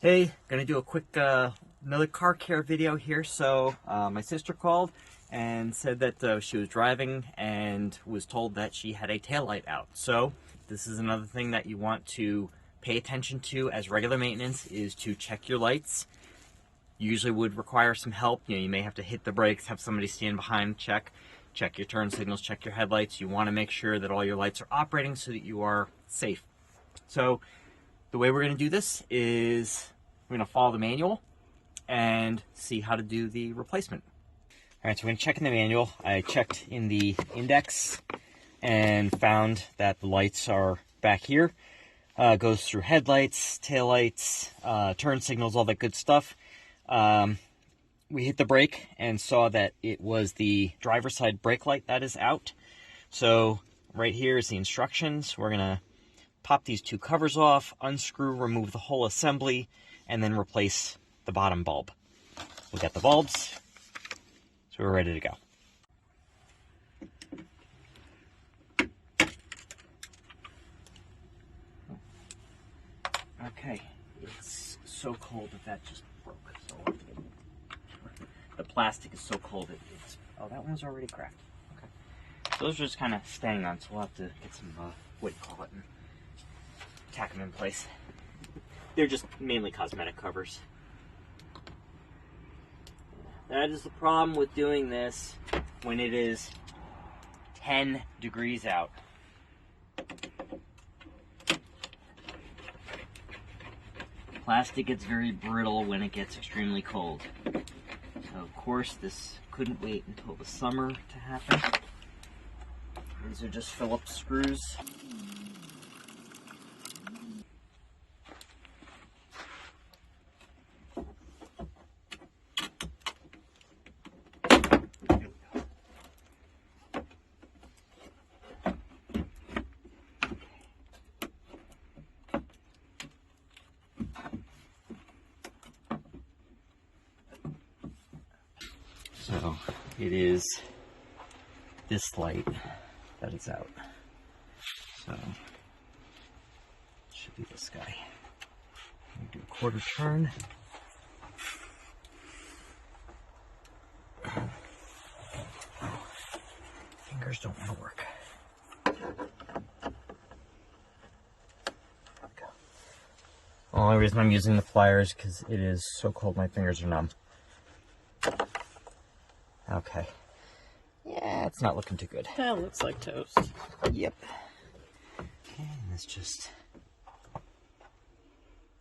Hey, gonna do a quick another car care video here. So my sister called and said that she was driving and was told that she had a taillight out. So this is another thing that you want to pay attention to as regular maintenance, is to check your lights. Usually would require some help. You may have to hit the brakes, have somebody stand behind, check your turn signals, check your headlights. You want to make sure that all your lights are operating so that you are safe. So the way we're going to do this is we're going to follow the manual and see how to do the replacement. All right, so we're going to check in the manual. I checked in the index and found that the lights are back here. Goes through headlights, taillights, turn signals, all that good stuff. We hit the brake and saw that it was the driver's side brake light that is out. So right here is the instructions. We're going to pop these two covers off, unscrew, remove the whole assembly, and then replace the bottom bulb. We'll get the bulbs, so we're ready to go. Okay, it's so cold that just broke. So the plastic is so cold it's... Oh, that one's already cracked. Okay. So those are just kind of staying on, so we'll have to get some, what do you call it, and tack them in place. They're just mainly cosmetic covers. That is the problem with doing this when it is 10 degrees out. Plastic gets very brittle when it gets extremely cold. So of course this couldn't wait until the summer to happen. These are just Phillips screws. So it is this light that is out. So it should be this guy. Do a quarter turn. Fingers don't want to work. The only reason I'm using the pliers is because it is so cold my fingers are numb. Okay. Yeah, it's not looking too good. That looks like toast. Yep. Okay, and this just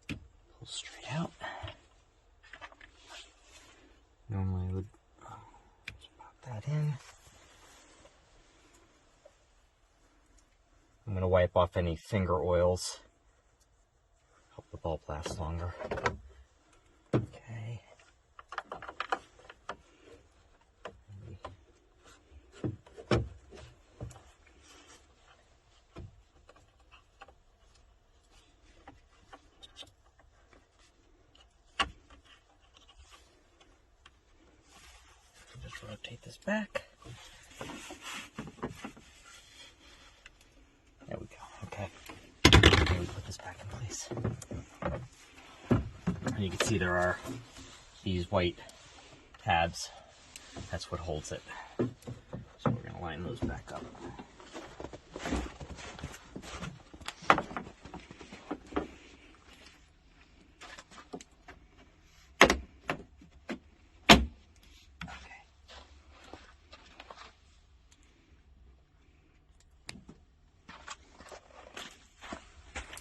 pulls straight out. Normally I would just pop that in. I'm going to wipe off any finger oils. Help the bulb last longer. Okay. Just rotate this back. There we go. Okay. Now we put this back in place. And you can see there are these white tabs. That's what holds it. So we're going to line those back up.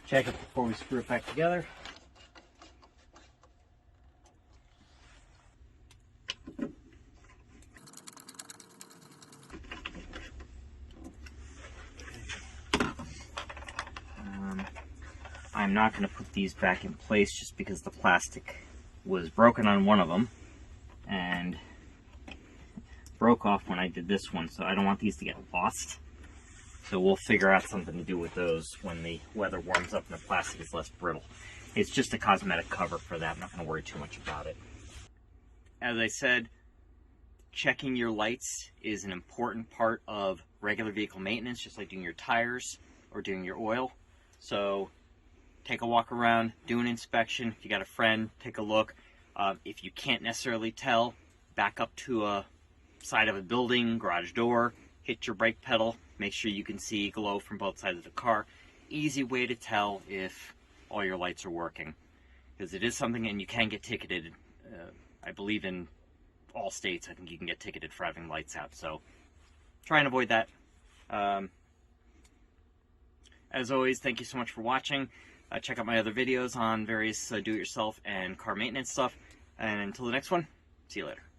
Check it before we screw it back together. I'm not going to put these back in place just because the plastic was broken on one of them and broke off when I did this one, so I don't want these to get lost. So we'll figure out something to do with those when the weather warms up and the plastic is less brittle. It's just a cosmetic cover for that. I'm not going to worry too much about it. As I said, checking your lights is an important part of regular vehicle maintenance, just like doing your tires or doing your oil. So take a walk around, do an inspection. If you got a friend, take a look. If you can't necessarily tell, back up to a side of a building, garage door, hit your brake pedal, make sure you can see glow from both sides of the car. Easy way to tell if all your lights are working, because it is something, and you can get ticketed. I believe in all states, I think you can get ticketed for having lights out, so try and avoid that. As always, thank you so much for watching. Check out my other videos on various do-it-yourself and car maintenance stuff, and until the next one, see you later.